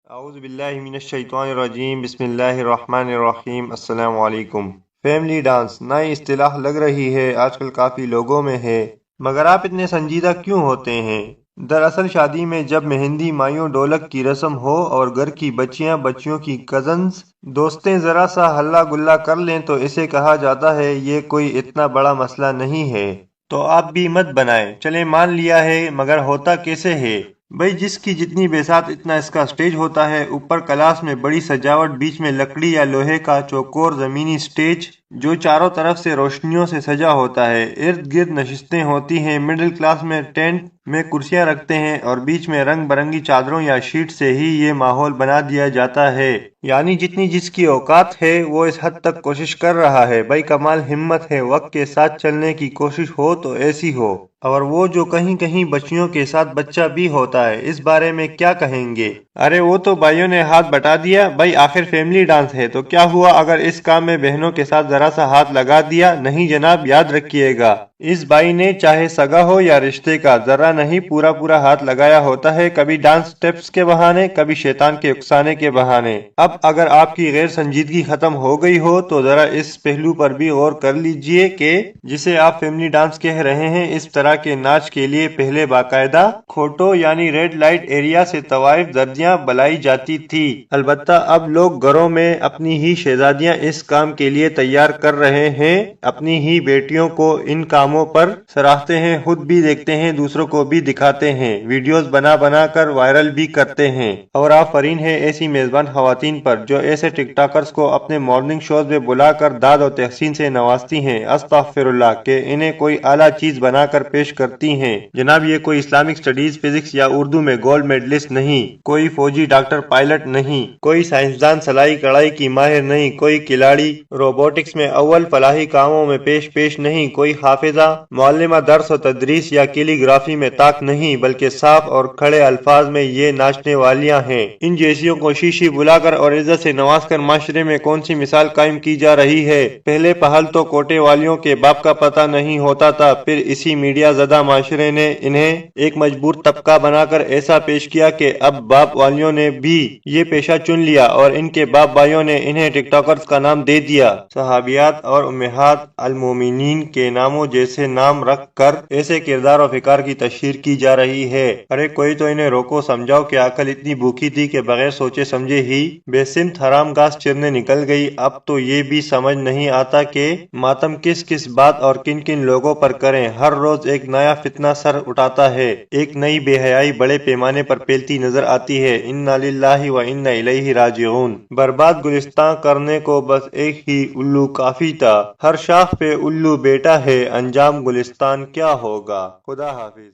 اعوذ باللہ من الشیطان الرجیم بسم اللہ الرحمن الرحیم السلام علیکم۔ فیملی ڈانس نئی اصطلاح لگ رہی ہے، آج کل کافی لوگوں میں ہے، مگر آپ اتنے سنجیدہ کیوں ہوتے ہیں؟ دراصل شادی میں جب مہندی مایوں ڈولک کی رسم ہو اور گھر کی بچیاں بچیوں کی کزنز دوستیں ذرا سا ہلا گلا کر لیں تو اسے کہا جاتا ہے یہ کوئی اتنا بڑا مسئلہ نہیں ہے، تو آپ بھی مت بنائیں، چلیں مان لیا ہے، مگر ہوتا کیسے ہے؟ بھئی جس کی جتنی بساط اتنا اس کا سٹیج ہوتا ہے، اوپر کلاس میں بڑی سجاوٹ، بیچ میں لکڑی یا لوہے کا چوکور زمینی سٹیج جو چاروں طرف سے روشنیوں سے سجا ہوتا ہے، ارد گرد نشستیں ہوتی ہیں، مڈل کلاس میں ٹینٹ میں کرسیاں رکھتے ہیں اور بیچ میں رنگ برنگی چادروں یا شیٹ سے ہی یہ ماحول بنا دیا جاتا ہے۔ یعنی جتنی جس کی اوقات ہے وہ اس حد تک کوشش کر رہا ہے، بھائی کمال ہمت ہے، وقت کے ساتھ چلنے کی کوشش ہو تو ایسی ہو۔ اور وہ جو کہیں کہیں بچیوں کے ساتھ بچہ بھی ہوتا ہے، اس بارے میں کیا کہیں گے؟ ارے وہ تو بھائیوں نے ہاتھ بٹا دیا، بھائی آخر فیملی ڈانس ہے تو کیا ہوا اگر اس کام میں بہنوں کے ساتھ ذرا سا ہاتھ لگا دیا؟ نہیں جناب، یاد رکھیے گا اس بھائی نے چاہے سگا ہو یا رشتے کا ذرا نہیں پورا پورا ہاتھ لگایا ہوتا ہے، کبھی ڈانس سٹیپس کے بہانے، کبھی شیطان کے اکسانے کے بہانے۔ اب اگر آپ کی غیر سنجیدگی ختم ہو گئی ہو تو ذرا اس پہلو پر بھی غور کر لیجئے کہ جسے آپ فیملی ڈانس کہہ رہے ہیں، اس طرح کے ناچ کے لیے پہلے باقاعدہ کھوٹوں یعنی ریڈ لائٹ ایریا سے طوائف زردیاں بلائی جاتی تھی۔ البتہ اب لوگ گھروں میں اپنی ہی شہزادیاں اس کام کے لیے تیار کر رہے ہیں، اپنی ہی بیٹیوں کو ان کاموں پر سراہتے ہیں، خود بھی دیکھتے ہیں، دوسروں کو بھی دکھاتے ہیں، ویڈیوز بنا بنا کر وائرل بھی کرتے ہیں۔ اور آفرین ہے ایسی میزبان خواتین پر جو ایسے ٹک ٹاکرز کو اپنے مارننگ شوز میں بلا کر داد و تحسین سے نوازتی ہیں، استغفر اللہ، کہ انہیں کوئی اعلیٰ چیز بنا کر پیش کرتی ہیں۔ جناب یہ کوئی اسلامک سٹڈیز، فزکس یا اردو میں گولڈ میڈلسٹ نہیں، کوئی فوجی ڈاکٹر پائلٹ نہیں، کوئی سائنسدان سلائی کڑھائی کی ماہر نہیں، کوئی کھلاڑی روبوٹکس میں اول فلاحی کاموں میں پیش نہیں، کوئی حافظہ، معلمہ درس و تدریس یا کیلی گرافی میں طاق نہیں، بلکہ صاف اور کھڑے الفاظ میں یہ ناچنے والیاں ہیں۔ ان جیسیوں کو شیشی بلا کر اور عزت سے نواز کر معاشرے میں کون سی مثال قائم کی جا رہی ہے؟ پہلے پہل تو کوٹے والیوں کے باپ کا پتہ نہیں ہوتا تھا، پھر اسی میڈیا زدہ معاشرے نے انہیں ایک مجبور طبقہ بنا کر ایسا پیش کیا کہ اب باپ والیوں نے بھی یہ پیشہ چن لیا اور ان کے باپ بھائیوں نے انہیں ٹک ٹاکرز کا نام دے دیا۔ صحابیات اور امہات المومنین کے ناموں جیسے نام رکھ کر ایسے کردار و فکار کی تشہیر کی جا رہی ہے۔ ارے کوئی تو انہیں روکو، سمجھاؤ کہ عقل اتنی بھوکی تھی کہ بغیر سوچے سمجھے ہی بے سمت حرام گھاس چرنے نکل گئی۔ اب تو یہ بھی سمجھ نہیں آتا کہ ماتم کس کس بات اور کن کن لوگوں پر کریں، ہر روز ایک نیا فتنہ سر اٹھاتا ہے، ایک نئی بے حیائی بڑے پیمانے پر پھیلتی نظر آتی ہے۔ انا للہ و انا الیہ راجعون۔ برباد گلستان کرنے کو بس ایک ہی الو کافی تھا، ہر شاخ پہ الو بیٹا ہے، انجام گلستان کیا ہوگا؟ خدا حافظ۔